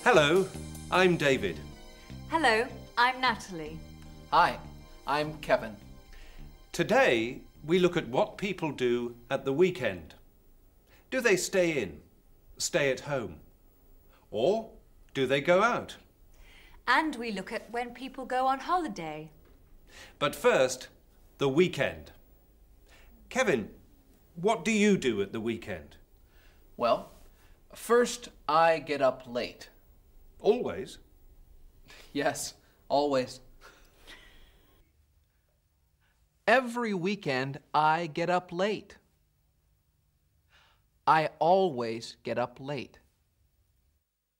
Hello, I'm David. Hello, I'm Natalie. Hi, I'm Kevin. Today, we look at what people do at the weekend. Do they stay in, stay at home? Or do they go out? And we look at when people go on holiday. But first, the weekend. Kevin, what do you do at the weekend? Well, first I get up late. Always? Yes, always. Every weekend I get up late. I always get up late.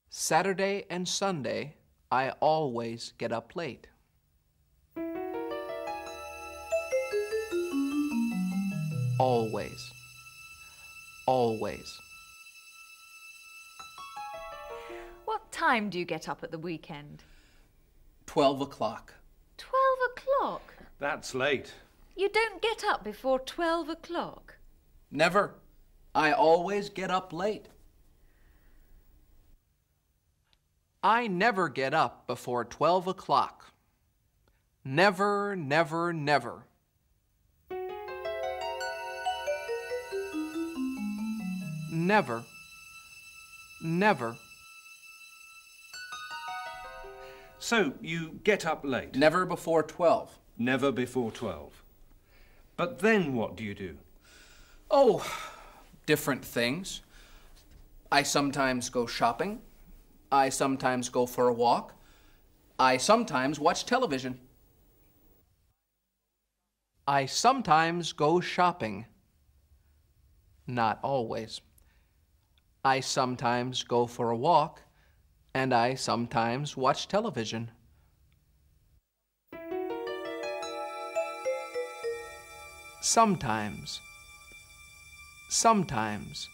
Saturday and Sunday, I always get up late. Always. Always. What time do you get up at the weekend? 12 o'clock. 12 o'clock? That's late. You don't get up before 12 o'clock? Never. I always get up late. I never get up before 12 o'clock. Never, never, never. Never. Never. So, you get up late? Never before 12. Never before 12. But then what do you do? Oh, different things. I sometimes go shopping. I sometimes go for a walk. I sometimes watch television. I sometimes go shopping. Not always. I sometimes go for a walk, and I sometimes watch television. Sometimes. Sometimes.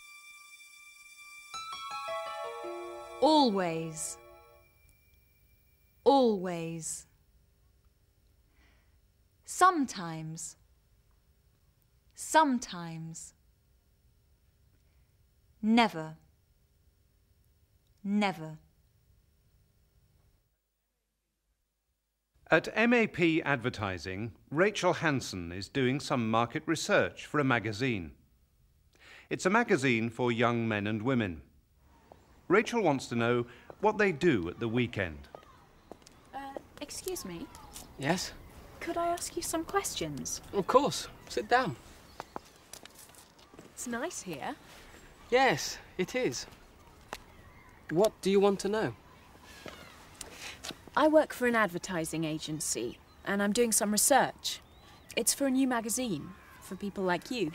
Always. Always. Sometimes. Sometimes. Never. Never. At MAP Advertising, Rachel Hanson is doing some market research for a magazine. It's a magazine for young men and women. Rachel wants to know what they do at the weekend. Excuse me, Yes? could I ask you some questions? Of course. Sit down. It's nice here. Yes, it is. What do you want to know? I work for an advertising agency, and I'm doing some research. It's for a new magazine, for people like you.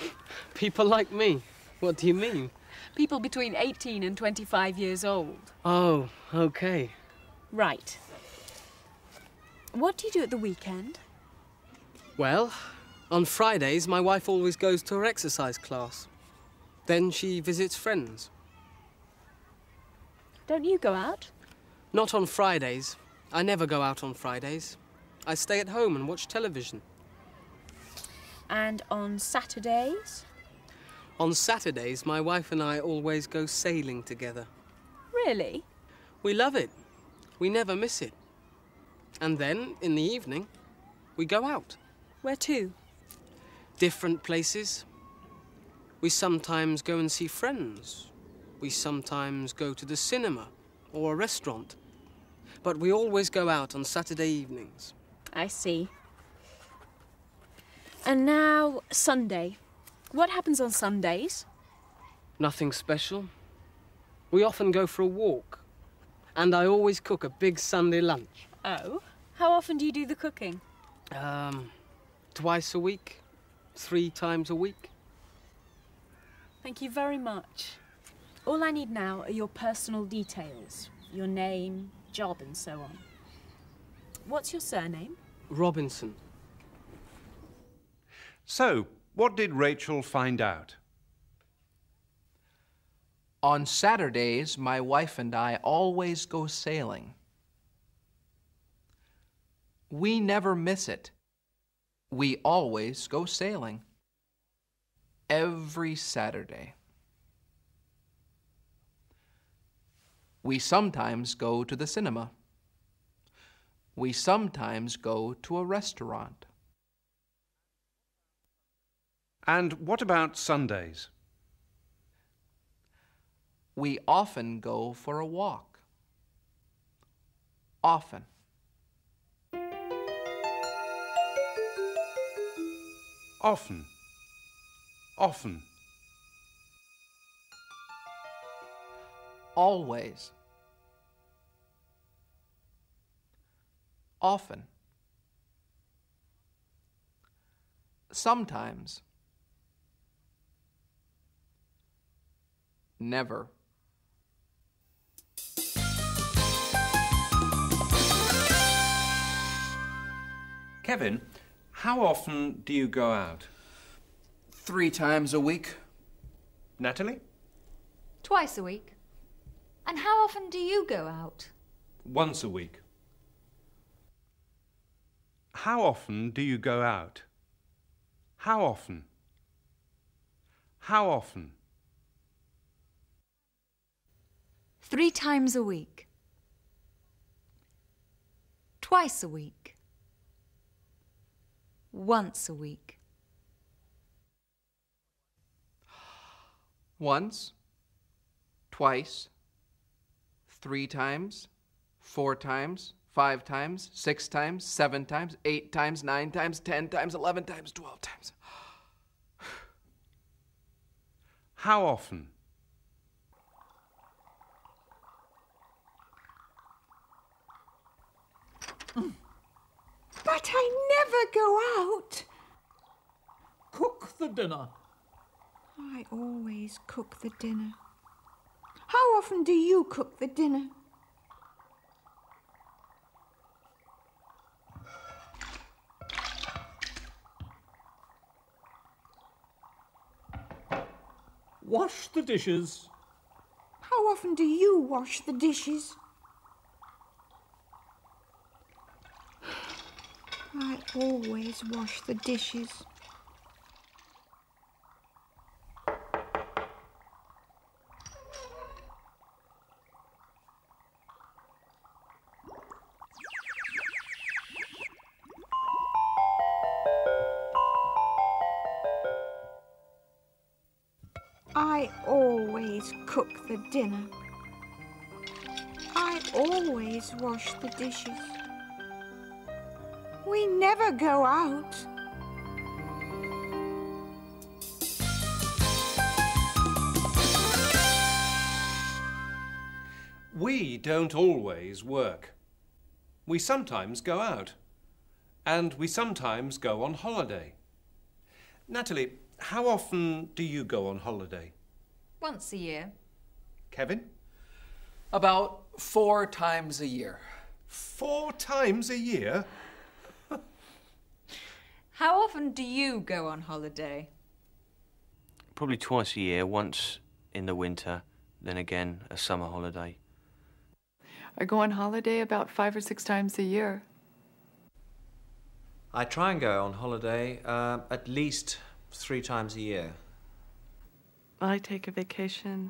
People like me? What do you mean? People between 18 and 25 years old. Oh, okay. Right. What do you do at the weekend? Well, on Fridays, my wife always goes to her exercise class. Then she visits friends. Don't you go out? Not on Fridays. I never go out on Fridays. I stay at home and watch television. And on Saturdays? On Saturdays, my wife and I always go sailing together. Really? We love it. We never miss it. And then, in the evening, we go out. Where to? Different places. We sometimes go and see friends. We sometimes go to the cinema or a restaurant. But we always go out on Saturday evenings. I see. And now, Sunday. What happens on Sundays? Nothing special. We often go for a walk. And I always cook a big Sunday lunch. Oh? How often do you do the cooking? Twice a week. 3 times a week. Thank you very much. All I need now are your personal details. Your name, job, and so on. What's your surname? Robinson. So, what did Rachel find out? On Saturdays, my wife and I always go sailing. We never miss it. We always go sailing. Every Saturday. We sometimes go to the cinema. We sometimes go to a restaurant. And what about Sundays? We often go for a walk. Often. Often. Often. Always. Often. Sometimes. Never. Kevin, how often do you go out? 3 times a week. Natalie? Twice a week. And how often do you go out? Once a week. How often do you go out? How often? How often? 3 times a week. Twice a week. Once a week. Once. Twice. 3 times. 4 times. 5 times. 6 times. 7 times. 8 times. 9 times. 10 times. 11 times. 12 times. How often? But I never go out. Cook the dinner. I always cook the dinner. How often do you cook the dinner? Wash the dishes. How often do you wash the dishes? I always wash the dishes. I always cook the dinner. I always wash the dishes. We never go out. We don't always work. We sometimes go out. And we sometimes go on holiday. Natalie, how often do you go on holiday? Once a year. Kevin? About 4 times a year. 4 times a year? How often do you go on holiday? Probably twice a year, once in the winter, then again a summer holiday. I go on holiday about 5 or 6 times a year. I try and go on holiday at least 3 times a year. I take a vacation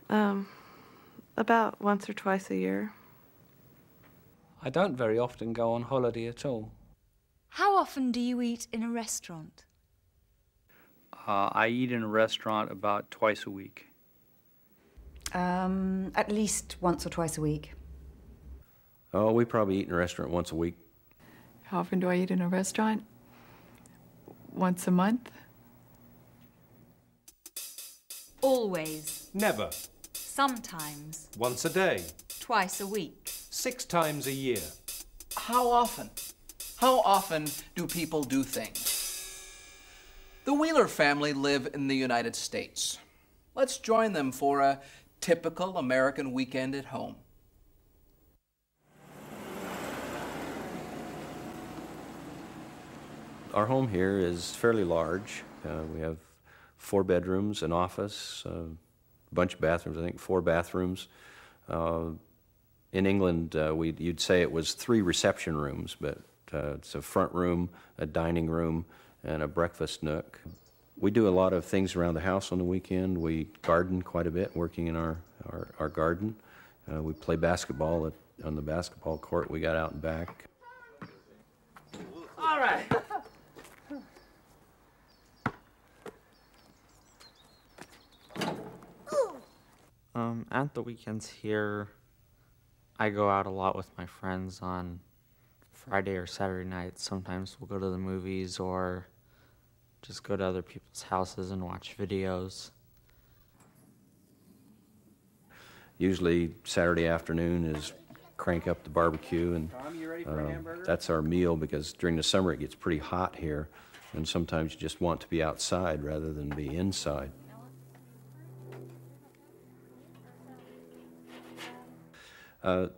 about once or twice a year. I don't very often go on holiday at all. How often do you eat in a restaurant? I eat in a restaurant about twice a week. At least once or twice a week. Oh, we probably eat in a restaurant once a week. How often do I eat in a restaurant? Once a month? Always. Never. Sometimes. Once a day. Twice a week. 6 times a year. How often? How often do people do things? The Wheeler family live in the United States. Let's join them for a typical American weekend at home. Our home here is fairly large. We have 4 bedrooms, an office, a bunch of bathrooms, I think 4 bathrooms. In England, you'd say it was 3 reception rooms, but it's a front room, a dining room, and a breakfast nook. We do a lot of things around the house on the weekend. We garden quite a bit, working in our garden. We play basketball on the basketball court we got out and back. All right. At the weekends here, I go out a lot with my friends on Friday or Saturday nights. Sometimes we'll go to the movies or just go to other people's houses and watch videos. Usually Saturday afternoon is crank up the barbecue, and that's our meal, because during the summer it gets pretty hot here, and sometimes you just want to be outside rather than be inside.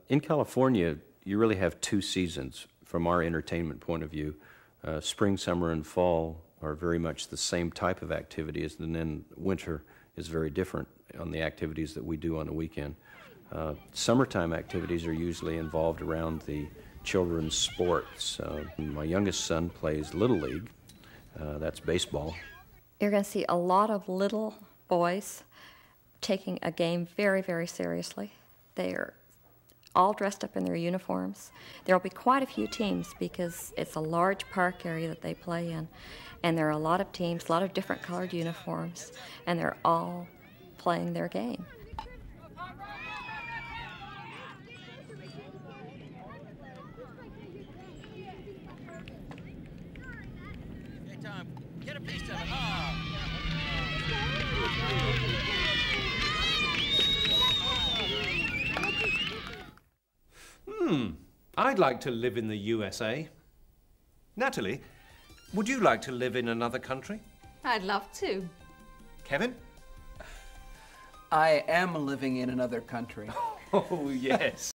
In California, you really have two seasons from our entertainment point of view. Spring, summer, and fall are very much the same type of activities, and then winter is very different on the activities that we do on the weekend. Summertime activities are usually involved around the children's sports. My youngest son plays Little League. That's baseball. You're going to see a lot of little boys taking a game very, very seriously. They're all dressed up in their uniforms. There will be quite a few teams because it's a large park area that they play in, and there are a lot of teams, a lot of different colored uniforms, and they're all playing their game. Hey, Tom, get a piece of it. I'd like to live in the USA. Natalie, would you like to live in another country? I'd love to. Kevin? I am living in another country. Oh, yes.